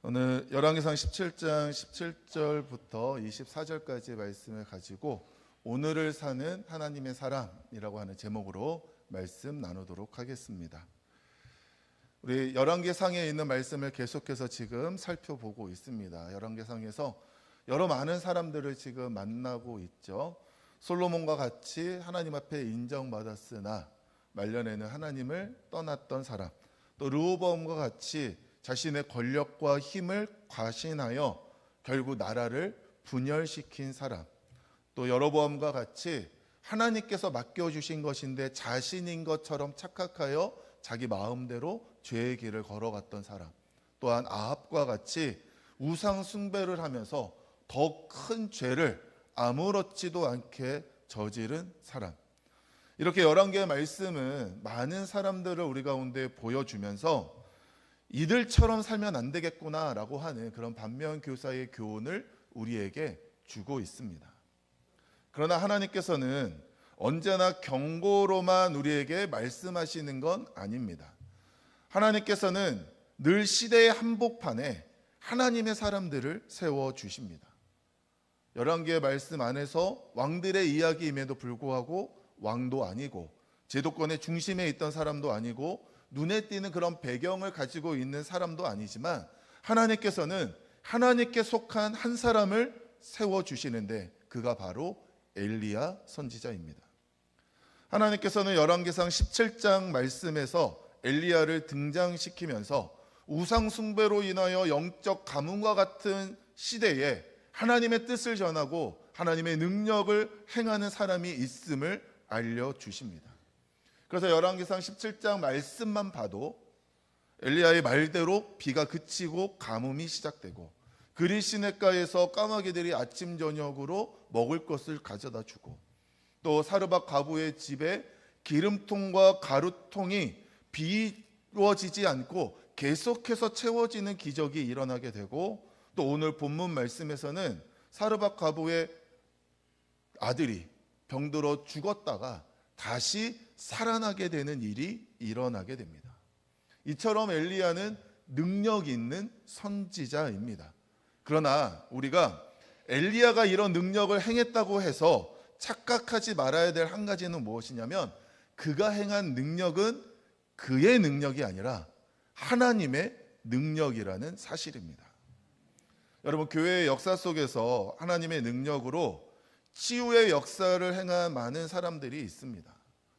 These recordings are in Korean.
오늘 열왕기상 17장 17절부터 24절까지의 말씀을 가지고 오늘을 사는 하나님의 사람이라고 하는 제목으로 말씀 나누도록 하겠습니다. 우리 열왕기상에 있는 말씀을 계속해서 지금 살펴보고 있습니다. 열왕기상에서 여러 많은 사람들을 지금 만나고 있죠. 솔로몬과 같이 하나님 앞에 인정받았으나 말년에는 하나님을 떠났던 사람, 또 르호보암과 같이 자신의 권력과 힘을 과신하여 결국 나라를 분열시킨 사람, 또 여로보암과 같이 하나님께서 맡겨주신 것인데 자신인 것처럼 착각하여 자기 마음대로 죄의 길을 걸어갔던 사람, 또한 아합과 같이 우상 숭배를 하면서 더 큰 죄를 아무렇지도 않게 저지른 사람. 이렇게 11개의 말씀은 많은 사람들을 우리 가운데 보여주면서 이들처럼 살면 안 되겠구나라고 하는 그런 반면교사의 교훈을 우리에게 주고 있습니다. 그러나 하나님께서는 언제나 경고로만 우리에게 말씀하시는 건 아닙니다. 하나님께서는 늘 시대의 한복판에 하나님의 사람들을 세워주십니다. 11개의 말씀 안에서 왕들의 이야기임에도 불구하고 왕도 아니고 제도권의 중심에 있던 사람도 아니고 눈에 띄는 그런 배경을 가지고 있는 사람도 아니지만 하나님께서는 하나님께 속한 한 사람을 세워주시는데 그가 바로 엘리야 선지자입니다. 하나님께서는 열왕기상 17장 말씀에서 엘리야를 등장시키면서 우상 숭배로 인하여 영적 가뭄과 같은 시대에 하나님의 뜻을 전하고 하나님의 능력을 행하는 사람이 있음을 알려주십니다. 그래서 열왕기상 17장 말씀만 봐도 엘리야의 말대로 비가 그치고 가뭄이 시작되고 그리 시냇가에서 까마귀들이 아침 저녁으로 먹을 것을 가져다 주고 또 사르밧 과부의 집에 기름통과 가루통이 비워지지 않고 계속해서 채워지는 기적이 일어나게 되고 또 오늘 본문 말씀에서는 사르밧 과부의 아들이 병들어 죽었다가 다시 살아나게 되는 일이 일어나게 됩니다. 이처럼 엘리야는 능력 있는 선지자입니다. 그러나 우리가 엘리야가 이런 능력을 행했다고 해서 착각하지 말아야 될 한 가지는 무엇이냐면 그가 행한 능력은 그의 능력이 아니라 하나님의 능력이라는 사실입니다. 여러분, 교회의 역사 속에서 하나님의 능력으로 치유의 역사를 행한 많은 사람들이 있습니다.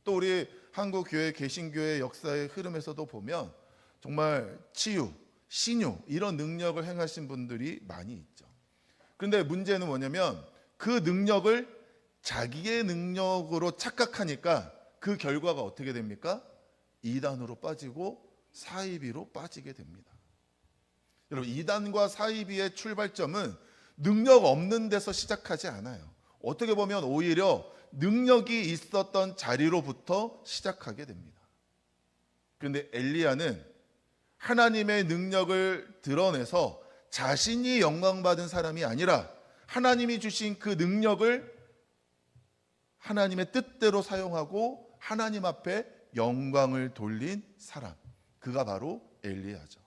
또 우리 한국 교회 개신교회 역사의 흐름에서도 보면 정말 치유, 신유 이런 능력을 행하신 분들이 많이 있죠. 그런데 문제는 뭐냐면 그 능력을 자기의 능력으로 착각하니까 그 결과가 어떻게 됩니까? 이단으로 빠지고 사이비로 빠지게 됩니다. 여러분, 이단과 사이비의 출발점은 능력 없는 데서 시작하지 않아요. 어떻게 보면 오히려 능력이 있었던 자리로부터 시작하게 됩니다. 그런데 엘리야는 하나님의 능력을 드러내서 자신이 영광받은 사람이 아니라 하나님이 주신 그 능력을 하나님의 뜻대로 사용하고 하나님 앞에 영광을 돌린 사람, 그가 바로 엘리야죠.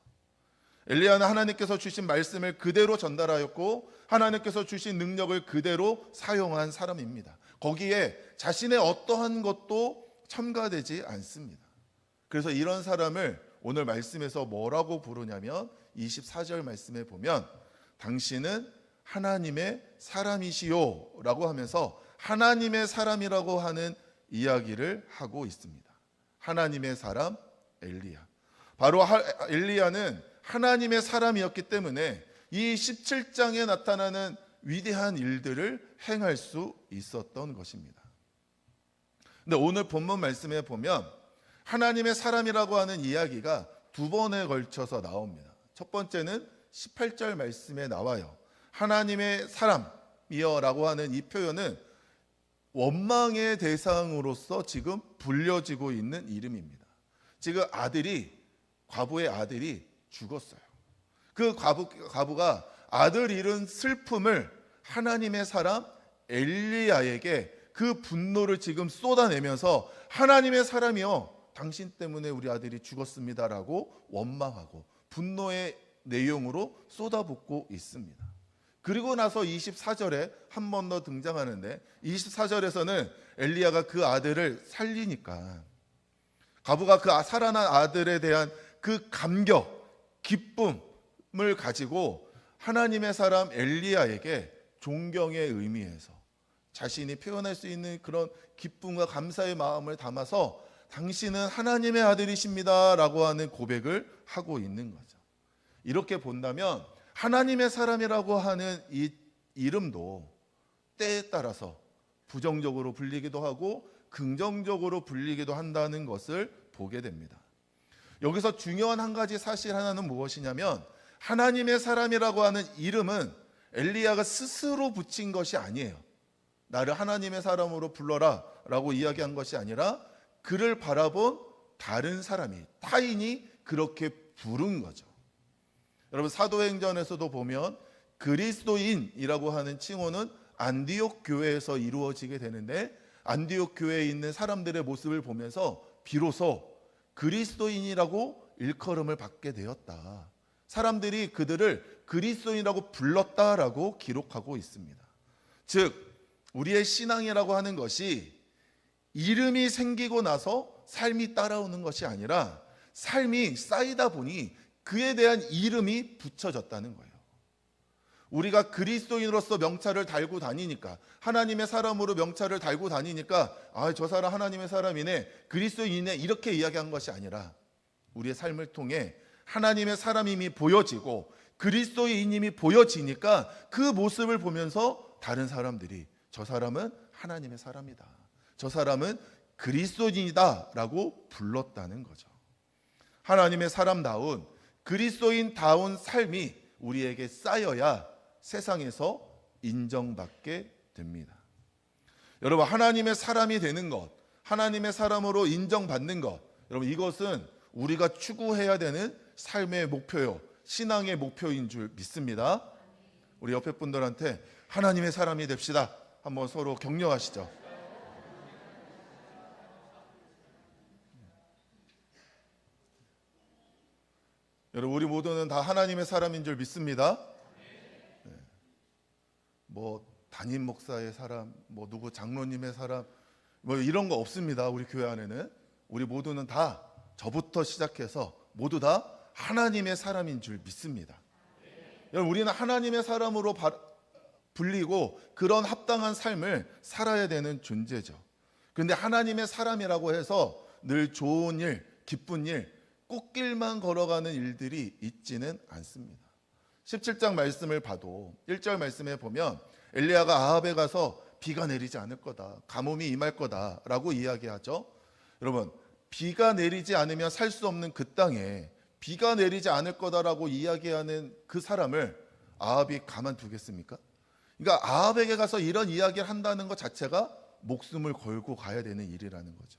엘리야는 하나님께서 주신 말씀을 그대로 전달하였고 하나님께서 주신 능력을 그대로 사용한 사람입니다. 거기에 자신의 어떠한 것도 첨가되지 않습니다. 그래서 이런 사람을 오늘 말씀에서 뭐라고 부르냐면 24절 말씀에 보면 당신은 하나님의 사람이시요 라고 하면서 하나님의 사람이라고 하는 이야기를 하고 있습니다. 하나님의 사람 엘리야. 바로 엘리야는 하나님의 사람이었기 때문에 이 17장에 나타나는 위대한 일들을 행할 수 있었던 것입니다. 근데 오늘 본문 말씀에 보면 하나님의 사람이라고 하는 이야기가 두 번에 걸쳐서 나옵니다. 첫 번째는 18절 말씀에 나와요. 하나님의 사람이여 라고 하는 이 표현은 원망의 대상으로서 지금 불려지고 있는 이름입니다. 지금 과부의 아들이 죽었어요. 그 과부가 아들 잃은 슬픔을 하나님의 사람 엘리야에게 그 분노를 지금 쏟아내면서 하나님의 사람이여 당신 때문에 우리 아들이 죽었습니다라고 원망하고 분노의 내용으로 쏟아붓고 있습니다. 그리고 나서 24절에 한 번 더 등장하는데 24절에서는 엘리야가 그 아들을 살리니까 과부가 그 살아난 아들에 대한 그 감격, 기쁨을 가지고 하나님의 사람 엘리야에게 존경의 의미에서 자신이 표현할 수 있는 그런 기쁨과 감사의 마음을 담아서 당신은 하나님의 아들이십니다 라고 하는 고백을 하고 있는 거죠. 이렇게 본다면 하나님의 사람이라고 하는 이 이름도 때에 따라서 부정적으로 불리기도 하고 긍정적으로 불리기도 한다는 것을 보게 됩니다. 여기서 중요한 한 가지 사실 하나는 무엇이냐면 하나님의 사람이라고 하는 이름은 엘리야가 스스로 붙인 것이 아니에요. 나를 하나님의 사람으로 불러라 라고 이야기한 것이 아니라 그를 바라본 다른 사람이, 타인이 그렇게 부른 거죠. 여러분 사도행전에서도 보면 그리스도인이라고 하는 칭호는 안디옥 교회에서 이루어지게 되는데 안디옥 교회에 있는 사람들의 모습을 보면서 비로소 그리스도인이라고 일컬음을 받게 되었다. 사람들이 그들을 그리스도인이라고 불렀다라고 기록하고 있습니다. 즉 우리의 신앙이라고 하는 것이 이름이 생기고 나서 삶이 따라오는 것이 아니라 삶이 쌓이다 보니 그에 대한 이름이 붙여졌다는 거예요. 우리가 그리스도인으로서 명찰을 달고 다니니까, 하나님의 사람으로 명찰을 달고 다니니까 저 사람 하나님의 사람이네, 그리스도인이네 이렇게 이야기한 것이 아니라 우리의 삶을 통해 하나님의 사람임이 보여지고 그리스도인임이 보여지니까 그 모습을 보면서 다른 사람들이 저 사람은 하나님의 사람이다, 저 사람은 그리스도인이다 라고 불렀다는 거죠. 하나님의 사람다운 그리스도인다운 삶이 우리에게 쌓여야 세상에서 인정받게 됩니다. 여러분 하나님의 사람이 되는 것, 하나님의 사람으로 인정받는 것, 여러분 이것은 우리가 추구해야 되는 삶의 목표요, 신앙의 목표인 줄 믿습니다. 우리 옆에 분들한테 하나님의 사람이 됩시다 한번 서로 격려하시죠. 여러분 우리 모두는 다 하나님의 사람인 줄 믿습니다. 뭐 담임 목사의 사람, 뭐 누구 장로님의 사람, 뭐 이런 거 없습니다. 우리 교회 안에는 우리 모두는 다 저부터 시작해서 모두 다 하나님의 사람인 줄 믿습니다. 여러분 우리는 하나님의 사람으로 불리고 그런 합당한 삶을 살아야 되는 존재죠. 그런데 하나님의 사람이라고 해서 늘 좋은 일, 기쁜 일, 꽃길만 걸어가는 일들이 있지는 않습니다. 17장 말씀을 봐도 1절 말씀에 보면 엘리야가 아합에 가서 비가 내리지 않을 거다, 가뭄이 임할 거다 라고 이야기하죠. 여러분 비가 내리지 않으면 살 수 없는 그 땅에 비가 내리지 않을 거다라고 이야기하는 그 사람을 아합이 가만두겠습니까? 그러니까 아합에게 가서 이런 이야기를 한다는 것 자체가 목숨을 걸고 가야 되는 일이라는 거죠.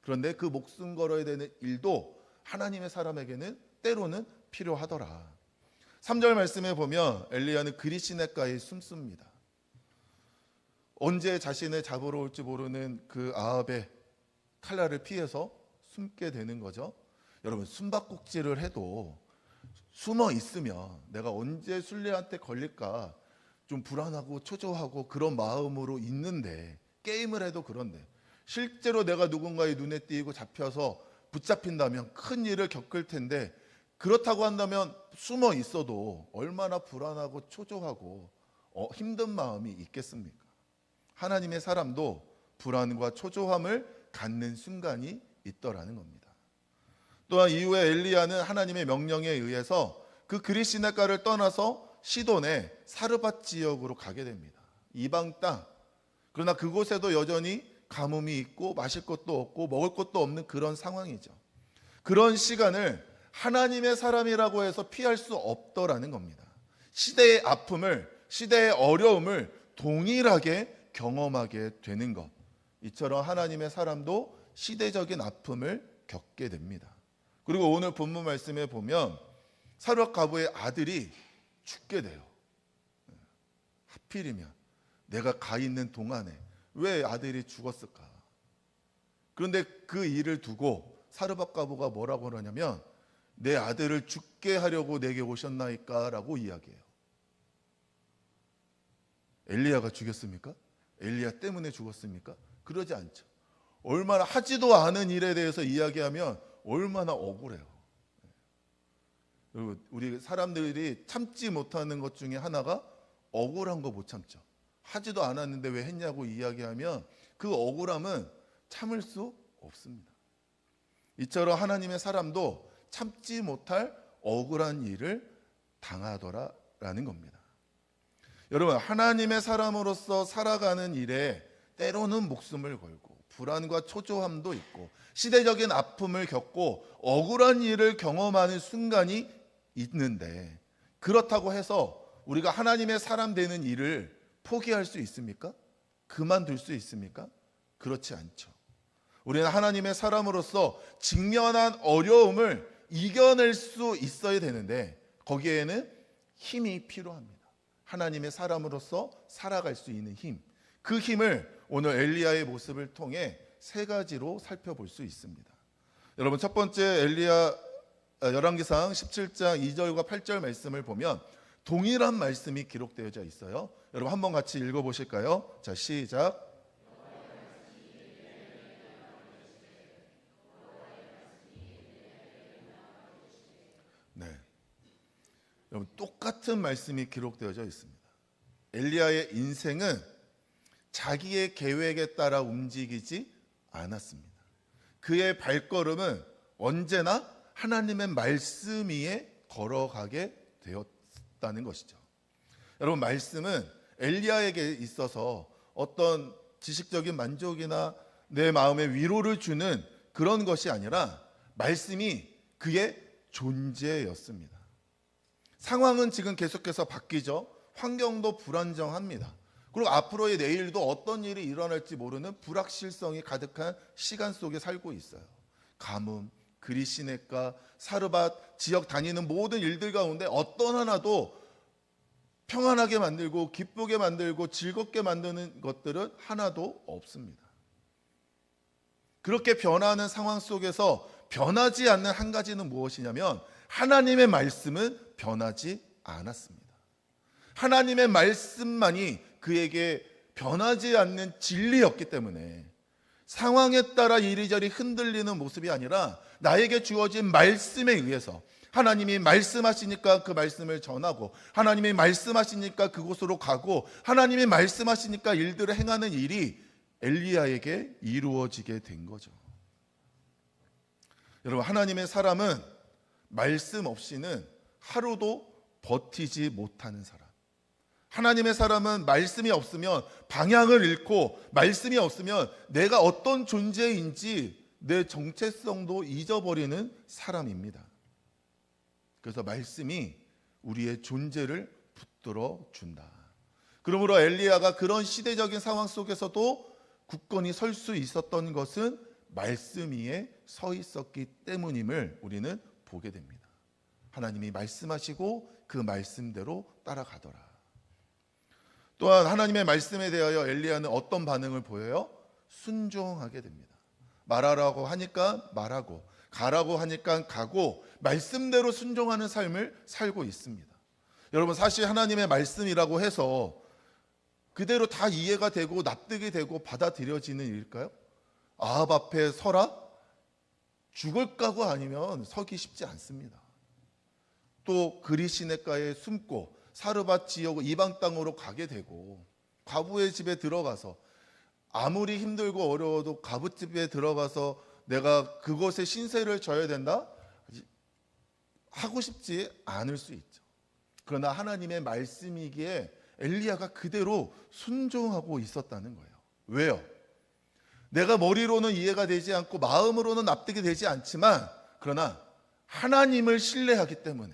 그런데 그 목숨 걸어야 되는 일도 하나님의 사람에게는 때로는 필요하더라. 3절 말씀에 보면 엘리야는 그릿시냇가에 숨습니다. 언제 자신을 잡으러 올지 모르는 그 아합의 칼날을 피해서 숨게 되는 거죠. 여러분 숨바꼭질을 해도 숨어 있으면 내가 언제 순례한테 걸릴까 좀 불안하고 초조하고 그런 마음으로 있는데, 게임을 해도 그런데 실제로 내가 누군가의 눈에 띄고 잡혀서 붙잡힌다면 큰 일을 겪을 텐데, 그렇다고 한다면 숨어 있어도 얼마나 불안하고 초조하고 힘든 마음이 있겠습니까? 하나님의 사람도 불안과 초조함을 갖는 순간이 있더라는 겁니다. 또한 이후에 엘리야는 하나님의 명령에 의해서 그 그릿시냇가를 떠나서 시돈의 사르밧 지역으로 가게 됩니다. 이방 땅. 그러나 그곳에도 여전히 가뭄이 있고 마실 것도 없고 먹을 것도 없는 그런 상황이죠. 그런 시간을 하나님의 사람이라고 해서 피할 수 없더라는 겁니다. 시대의 아픔을, 시대의 어려움을 동일하게 경험하게 되는 것. 이처럼 하나님의 사람도 시대적인 아픔을 겪게 됩니다. 그리고 오늘 본문 말씀에 보면 사르밧 과부의 아들이 죽게 돼요. 하필이면 내가 가 있는 동안에 왜 아들이 죽었을까? 그런데 그 일을 두고 사르밧 과부가 뭐라고 그러냐면 내 아들을 죽게 하려고 내게 오셨나이까? 라고 이야기해요. 엘리야가 죽였습니까? 엘리야 때문에 죽었습니까? 그러지 않죠. 얼마나 하지도 않은 일에 대해서 이야기하면 얼마나 억울해요. 그리고 우리 사람들이 참지 못하는 것 중에 하나가 억울한 거 못 참죠. 하지도 않았는데 왜 했냐고 이야기하면 그 억울함은 참을 수 없습니다. 이처럼 하나님의 사람도 참지 못할 억울한 일을 당하더라라는 겁니다. 여러분, 하나님의 사람으로서 살아가는 일에 때로는 목숨을 걸고 불안과 초조함도 있고 시대적인 아픔을 겪고 억울한 일을 경험하는 순간이 있는데, 그렇다고 해서 우리가 하나님의 사람 되는 일을 포기할 수 있습니까? 그만둘 수 있습니까? 그렇지 않죠. 우리는 하나님의 사람으로서 직면한 어려움을 이겨낼 수 있어야 되는데 거기에는 힘이 필요합니다. 하나님의 사람으로서 살아갈 수 있는 힘, 그 힘을 오늘 엘리야의 모습을 통해 세 가지로 살펴볼 수 있습니다. 여러분, 첫 번째 엘리야 열왕기상 17장 2절과 8절 말씀을 보면 동일한 말씀이 기록되어져 있어요. 여러분 한번 같이 읽어보실까요? 자, 시작. 네, 여러분 똑같은 말씀이 기록되어져 있습니다. 엘리야의 인생은 자기의 계획에 따라 움직이지 않았습니다. 그의 발걸음은 언제나 하나님의 말씀 위에 걸어가게 되었다는 것이죠. 여러분, 말씀은 엘리야에게 있어서 어떤 지식적인 만족이나 내 마음에 위로를 주는 그런 것이 아니라 말씀이 그의 존재였습니다. 상황은 지금 계속해서 바뀌죠. 환경도 불안정합니다. 그리고 앞으로의 내일도 어떤 일이 일어날지 모르는 불확실성이 가득한 시간 속에 살고 있어요. 가뭄, 그리시네가, 사르밧 지역 다니는 모든 일들 가운데 어떤 하나도 평안하게 만들고 기쁘게 만들고 즐겁게 만드는 것들은 하나도 없습니다. 그렇게 변하는 상황 속에서 변하지 않는 한 가지는 무엇이냐면 하나님의 말씀은 변하지 않았습니다. 하나님의 말씀만이 그에게 변하지 않는 진리였기 때문에 상황에 따라 이리저리 흔들리는 모습이 아니라 나에게 주어진 말씀에 의해서 하나님이 말씀하시니까 그 말씀을 전하고 하나님이 말씀하시니까 그곳으로 가고 하나님이 말씀하시니까 일들을 행하는 일이 엘리야에게 이루어지게 된 거죠. 여러분, 하나님의 사람은 말씀 없이는 하루도 버티지 못하는 사람. 하나님의 사람은 말씀이 없으면 방향을 잃고 말씀이 없으면 내가 어떤 존재인지 내 정체성도 잊어버리는 사람입니다. 그래서 말씀이 우리의 존재를 붙들어 준다. 그러므로 엘리야가 그런 시대적인 상황 속에서도 굳건히 설 수 있었던 것은 말씀 위에 서 있었기 때문임을 우리는 보게 됩니다. 하나님이 말씀하시고 그 말씀대로 따라가더라. 또한 하나님의 말씀에 대하여 엘리야는 어떤 반응을 보여요? 순종하게 됩니다. 말하라고 하니까 말하고 가라고 하니까 가고 말씀대로 순종하는 삶을 살고 있습니다. 여러분, 사실 하나님의 말씀이라고 해서 그대로 다 이해가 되고 납득이 되고 받아들여지는 일일까요? 아합 앞에 서라? 죽을 각오 아니면 서기 쉽지 않습니다. 또 그리시네가에 숨고 사르밧 지역 이방 땅으로 가게 되고 과부의 집에 들어가서 아무리 힘들고 어려워도 과부집에 들어가서 내가 그곳에 신세를 져야 된다? 하고 싶지 않을 수 있죠. 그러나 하나님의 말씀이기에 엘리야가 그대로 순종하고 있었다는 거예요. 왜요? 내가 머리로는 이해가 되지 않고 마음으로는 납득이 되지 않지만 그러나 하나님을 신뢰하기 때문에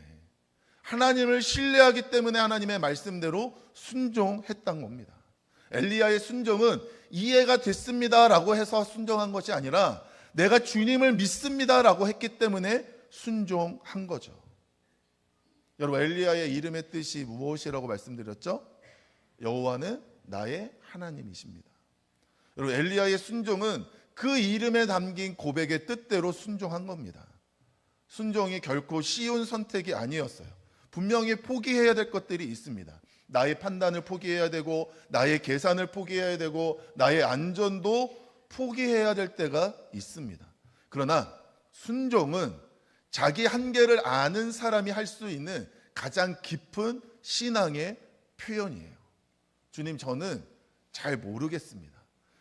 하나님의 말씀대로 순종했던 겁니다. 엘리야의 순종은 이해가 됐습니다라고 해서 순종한 것이 아니라 내가 주님을 믿습니다라고 했기 때문에 순종한 거죠. 여러분, 엘리야의 이름의 뜻이 무엇이라고 말씀드렸죠? 여호와는 나의 하나님이십니다. 여러분, 엘리야의 순종은 그 이름에 담긴 고백의 뜻대로 순종한 겁니다. 순종이 결코 쉬운 선택이 아니었어요. 분명히 포기해야 될 것들이 있습니다. 나의 판단을 포기해야 되고, 나의 계산을 포기해야 되고, 나의 안전도 포기해야 될 때가 있습니다. 그러나 순종은 자기 한계를 아는 사람이 할 수 있는 가장 깊은 신앙의 표현이에요. 주님, 저는 잘 모르겠습니다.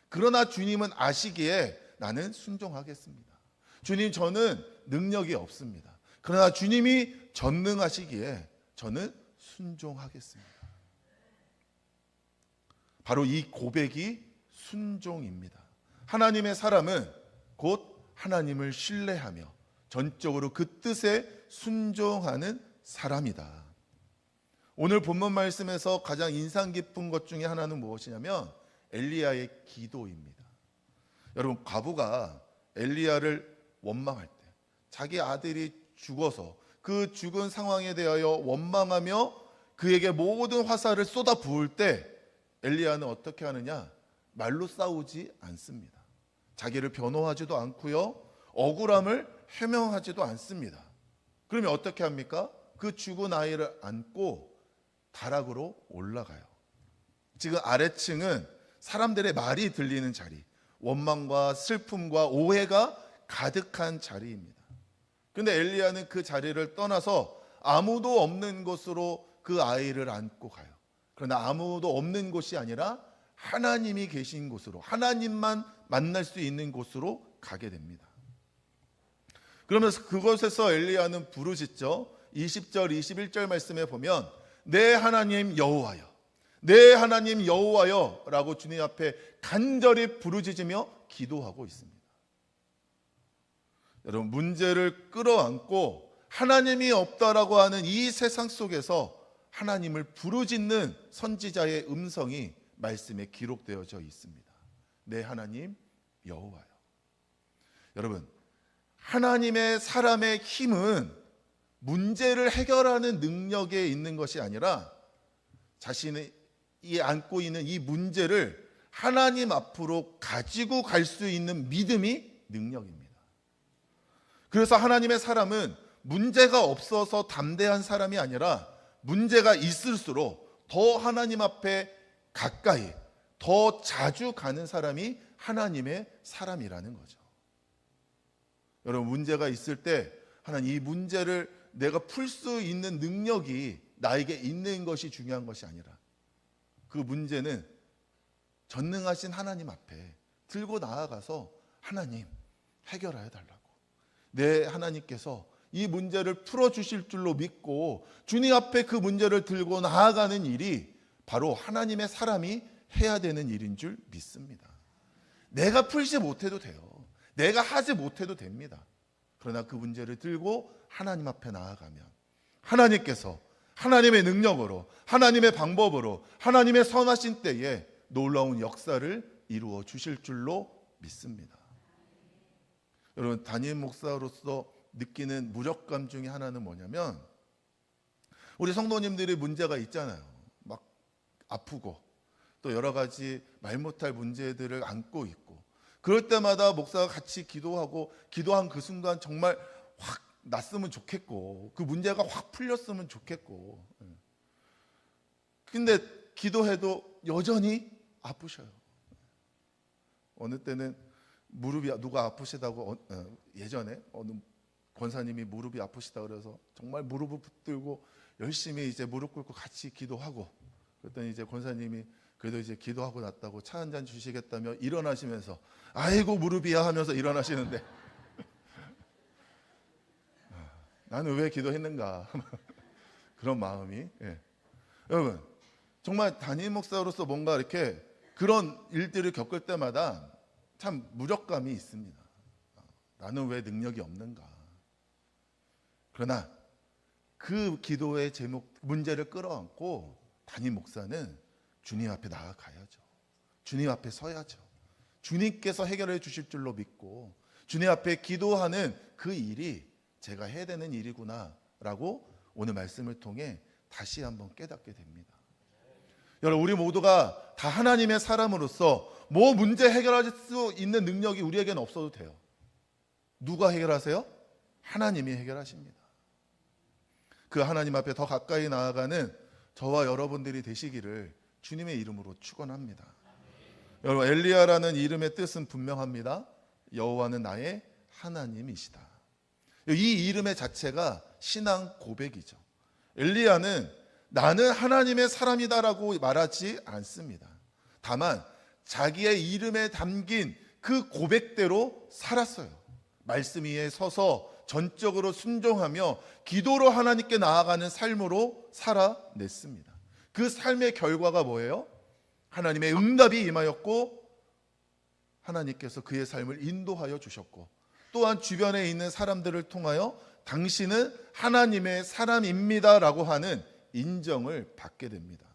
그러나 주님은 아시기에 나는 순종하겠습니다. 주님, 저는 능력이 없습니다. 그러나 주님이 전능하시기에 저는 순종하겠습니다. 바로 이 고백이 순종입니다. 하나님의 사람은 곧 하나님을 신뢰하며 전적으로 그 뜻에 순종하는 사람이다. 오늘 본문 말씀에서 가장 인상 깊은 것 중에 하나는 무엇이냐면 엘리야의 기도입니다. 여러분, 과부가 엘리야를 원망할 때, 자기 아들이 죽어서 그 죽은 상황에 대하여 원망하며 그에게 모든 화살을 쏟아 부을 때 엘리야는 어떻게 하느냐? 말로 싸우지 않습니다. 자기를 변호하지도 않고요, 억울함을 해명하지도 않습니다. 그러면 어떻게 합니까? 그 죽은 아이를 안고 다락으로 올라가요. 지금 아래층은 사람들의 말이 들리는 자리, 원망과 슬픔과 오해가 가득한 자리입니다. 그런데 엘리야는 그 자리를 떠나서 아무도 없는 곳으로 그 아이를 안고 가요. 그러나 아무도 없는 곳이 아니라 하나님이 계신 곳으로, 하나님만 만날 수 있는 곳으로 가게 됩니다. 그러면서 그곳에서 엘리야는 부르짖죠. 20절 21절 말씀에 보면 내 하나님 여호와여, 내 하나님 여호와여 라고 주님 앞에 간절히 부르짖으며 기도하고 있습니다. 여러분, 문제를 끌어안고 하나님이 없다라고 하는 이 세상 속에서 하나님을 부르짖는 선지자의 음성이 말씀에 기록되어져 있습니다. 내 하나님 여호와여. 여러분, 하나님의 사람의 힘은 문제를 해결하는 능력에 있는 것이 아니라 자신이 안고 있는 이 문제를 하나님 앞으로 가지고 갈 수 있는 믿음이 능력입니다. 그래서 하나님의 사람은 문제가 없어서 담대한 사람이 아니라 문제가 있을수록 더 하나님 앞에 가까이, 더 자주 가는 사람이 하나님의 사람이라는 거죠. 여러분, 문제가 있을 때 하나님, 이 문제를 내가 풀 수 있는 능력이 나에게 있는 것이 중요한 것이 아니라 그 문제는 전능하신 하나님 앞에 들고 나아가서 하나님 해결하여 달라고, 내 하나님께서 이 문제를 풀어주실 줄로 믿고 주님 앞에 그 문제를 들고 나아가는 일이 바로 하나님의 사람이 해야 되는 일인 줄 믿습니다. 내가 풀지 못해도 돼요. 내가 하지 못해도 됩니다. 그러나 그 문제를 들고 하나님 앞에 나아가면 하나님께서 하나님의 능력으로, 하나님의 방법으로, 하나님의 선하신 때에 놀라운 역사를 이루어 주실 줄로 믿습니다. 여러분, 담임 목사로서 느끼는 무력감 중에 하나는 뭐냐면, 우리 성도님들이 문제가 있잖아요. 막 아프고 또 여러 가지 말 못할 문제들을 안고 있고, 그럴 때마다 목사가 같이 기도하고, 기도한 그 순간 정말 확 났으면 좋겠고, 그 문제가 확 풀렸으면 좋겠고, 근데 기도해도 여전히 아프셔요. 어느 때는 무릎이 누가 아프시다고, 예전에 어느 권사님이 무릎이 아프시다 그래서 정말 무릎을 붙들고 열심히 이제 무릎 꿇고 같이 기도하고, 그랬더니 이제 권사님이 그래도 이제 기도하고 났다고 차 한 잔 주시겠다며 일어나시면서 아이고 무릎이야 하면서 일어나시는데 나는 왜 기도했는가 그런 마음이, 여러분, 정말 담임 목사로서 뭔가 이렇게 그런 일들을 겪을 때마다 참 무력감이 있습니다. 나는 왜 능력이 없는가. 그러나 그 기도의 제목, 문제를 끌어안고 담임 목사는 주님 앞에 나아가야죠. 주님 앞에 서야죠. 주님께서 해결해 주실 줄로 믿고 주님 앞에 기도하는 그 일이 제가 해야 되는 일이구나 라고 오늘 말씀을 통해 다시 한번 깨닫게 됩니다. 여러분, 우리 모두가 다 하나님의 사람으로서 뭐 문제 해결할 수 있는 능력이 우리에게는 없어도 돼요. 누가 해결하세요? 하나님이 해결하십니다. 그 하나님 앞에 더 가까이 나아가는 저와 여러분들이 되시기를 주님의 이름으로 축원합니다. 여러분, 엘리야라는 이름의 뜻은 분명합니다. 여호와는 나의 하나님이시다. 이 이름의 자체가 신앙 고백이죠. 엘리야는 나는 하나님의 사람이다라고 말하지 않습니다. 다만 자기의 이름에 담긴 그 고백대로 살았어요. 말씀 위에 서서 전적으로 순종하며 기도로 하나님께 나아가는 삶으로 살아냈습니다. 그 삶의 결과가 뭐예요? 하나님의 응답이 임하였고 하나님께서 그의 삶을 인도하여 주셨고 또한 주변에 있는 사람들을 통하여 당신은 하나님의 사람입니다라고 하는 인정을 받게 됩니다.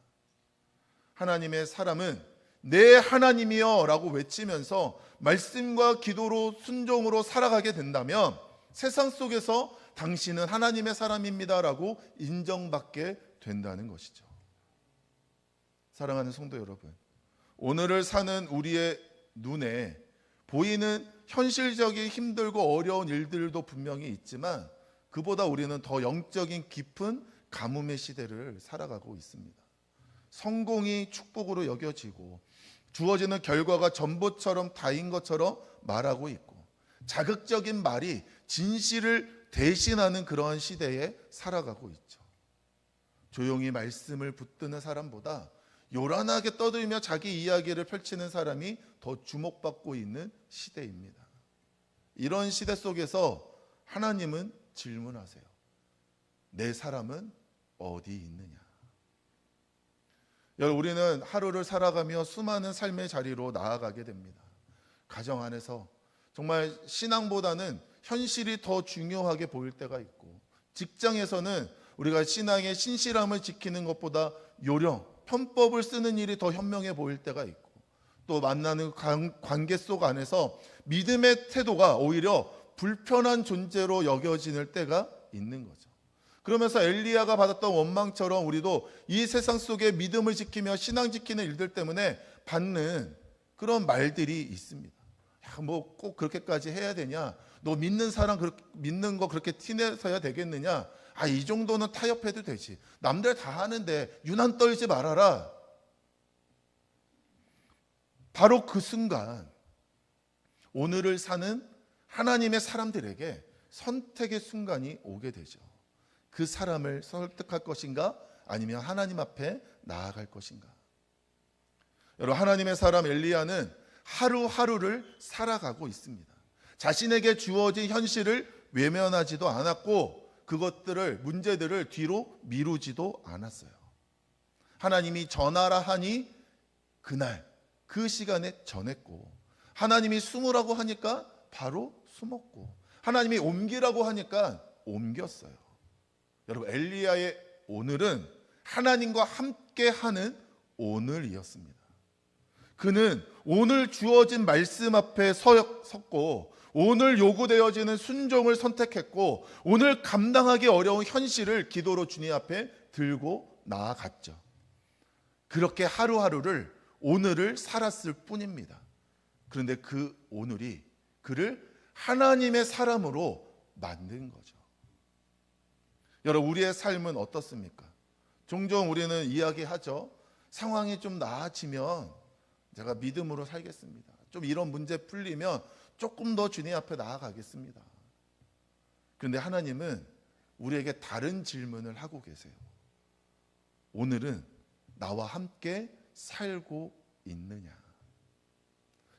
하나님의 사람은 내 하나님이여 라고 외치면서 말씀과 기도로 순종으로 살아가게 된다면 세상 속에서 당신은 하나님의 사람입니다라고 인정받게 된다는 것이죠. 사랑하는 성도 여러분, 오늘을 사는 우리의 눈에 보이는 현실적인 힘들고 어려운 일들도 분명히 있지만 그보다 우리는 더 영적인 깊은 가뭄의 시대를 살아가고 있습니다. 성공이 축복으로 여겨지고 주어지는 결과가 전보처럼 다인 것처럼 말하고 있고 자극적인 말이 진실을 대신하는 그러한 시대에 살아가고 있죠. 조용히 말씀을 붙드는 사람보다 요란하게 떠들며 자기 이야기를 펼치는 사람이 더 주목받고 있는 시대입니다. 이런 시대 속에서 하나님은 질문하세요. 내 사람은 어디 있느냐? 여러분, 우리는 하루를 살아가며 수많은 삶의 자리로 나아가게 됩니다. 가정 안에서 정말 신앙보다는 현실이 더 중요하게 보일 때가 있고 직장에서는 우리가 신앙의 신실함을 지키는 것보다 요령, 편법을 쓰는 일이 더 현명해 보일 때가 있고 또 만나는 관계 속 안에서 믿음의 태도가 오히려 불편한 존재로 여겨지는 때가 있는 거죠. 그러면서 엘리야가 받았던 원망처럼 우리도 이 세상 속에 믿음을 지키며 신앙 지키는 일들 때문에 받는 그런 말들이 있습니다. 야, 뭐 꼭 그렇게까지 해야 되냐? 너 믿는 사람 믿는 거 그렇게 티내서야 되겠느냐? 아, 이 정도는 타협해도 되지. 남들 다 하는데 유난 떨지 말아라. 바로 그 순간 오늘을 사는 하나님의 사람들에게 선택의 순간이 오게 되죠. 그 사람을 설득할 것인가 아니면 하나님 앞에 나아갈 것인가. 여러분, 하나님의 사람 엘리야는 하루하루를 살아가고 있습니다. 자신에게 주어진 현실을 외면하지도 않았고 그것들을 문제들을 뒤로 미루지도 않았어요. 하나님이 전하라 하니 그날 그 시간에 전했고 하나님이 숨으라고 하니까 바로 숨었고 하나님이 옮기라고 하니까 옮겼어요. 여러분, 엘리야의 오늘은 하나님과 함께하는 오늘이었습니다. 그는 오늘 주어진 말씀 앞에 섰고 오늘 요구되어지는 순종을 선택했고 오늘 감당하기 어려운 현실을 기도로 주님 앞에 들고 나아갔죠. 그렇게 하루하루를 오늘을 살았을 뿐입니다. 그런데 그 오늘이 그를 하나님의 사람으로 만든 거죠. 여러분, 우리의 삶은 어떻습니까? 종종 우리는 이야기하죠. 상황이 좀 나아지면 제가 믿음으로 살겠습니다. 좀 이런 문제 풀리면 조금 더 주님 앞에 나아가겠습니다. 그런데 하나님은 우리에게 다른 질문을 하고 계세요. 오늘은 나와 함께 살고 있느냐?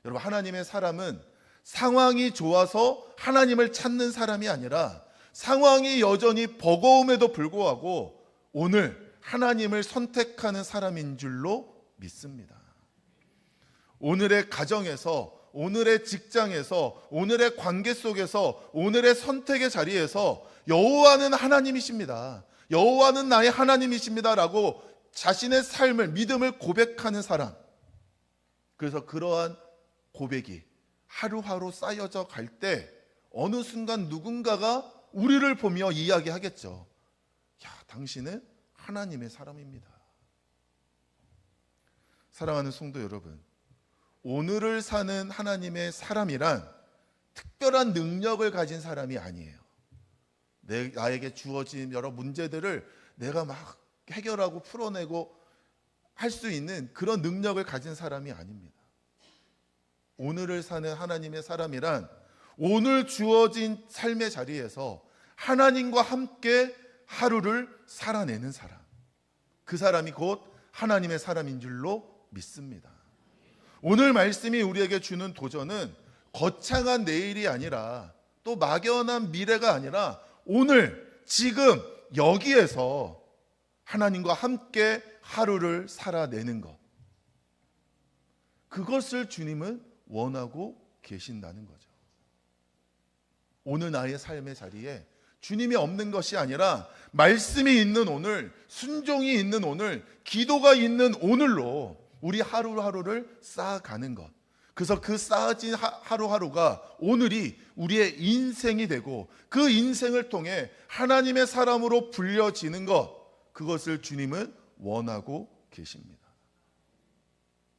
여러분, 하나님의 사람은 상황이 좋아서 하나님을 찾는 사람이 아니라 상황이 여전히 버거움에도 불구하고 오늘 하나님을 선택하는 사람인 줄로 믿습니다. 오늘의 가정에서, 오늘의 직장에서, 오늘의 관계 속에서, 오늘의 선택의 자리에서 여호와는 하나님이십니다. 여호와는 나의 하나님이십니다라고 자신의 삶을, 믿음을 고백하는 사람. 그래서 그러한 고백이 하루하루 쌓여져 갈 때 어느 순간 누군가가 우리를 보며 이야기하겠죠. 야, 당신은 하나님의 사람입니다. 사랑하는 성도 여러분, 오늘을 사는 하나님의 사람이란 특별한 능력을 가진 사람이 아니에요. 나에게 주어진 여러 문제들을 내가 막 해결하고 풀어내고 할 수 있는 그런 능력을 가진 사람이 아닙니다. 오늘을 사는 하나님의 사람이란 오늘 주어진 삶의 자리에서 하나님과 함께 하루를 살아내는 사람, 그 사람이 곧 하나님의 사람인 줄로 믿습니다. 오늘 말씀이 우리에게 주는 도전은 거창한 내일이 아니라 또 막연한 미래가 아니라 오늘 지금 여기에서 하나님과 함께 하루를 살아내는 것, 그것을 주님은 원하고 계신다는 거죠. 오늘 나의 삶의 자리에 주님이 없는 것이 아니라 말씀이 있는 오늘, 순종이 있는 오늘, 기도가 있는 오늘로 우리 하루하루를 쌓아가는 것. 그래서 그 쌓아진 하루하루가 오늘이 우리의 인생이 되고 그 인생을 통해 하나님의 사람으로 불려지는 것, 그것을 주님은 원하고 계십니다.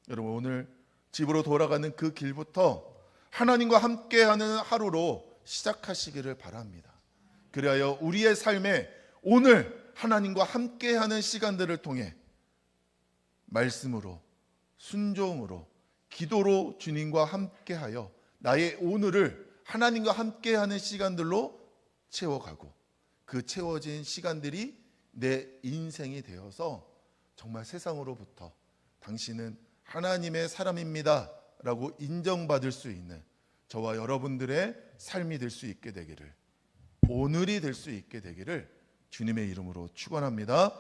여러분, 오늘 집으로 돌아가는 그 길부터 하나님과 함께하는 하루로 시작하시기를 바랍니다. 그리하여 우리의 삶에 오늘 하나님과 함께하는 시간들을 통해 말씀으로, 순종으로, 기도로 주님과 함께하여 나의 오늘을 하나님과 함께하는 시간들로 채워가고 그 채워진 시간들이 내 인생이 되어서 정말 세상으로부터 당신은 하나님의 사람입니다 라고 인정받을 수 있는 저와 여러분들의 삶이 될 수 있게 되기를, 오늘이 될 수 있게 되기를 주님의 이름으로 축원합니다.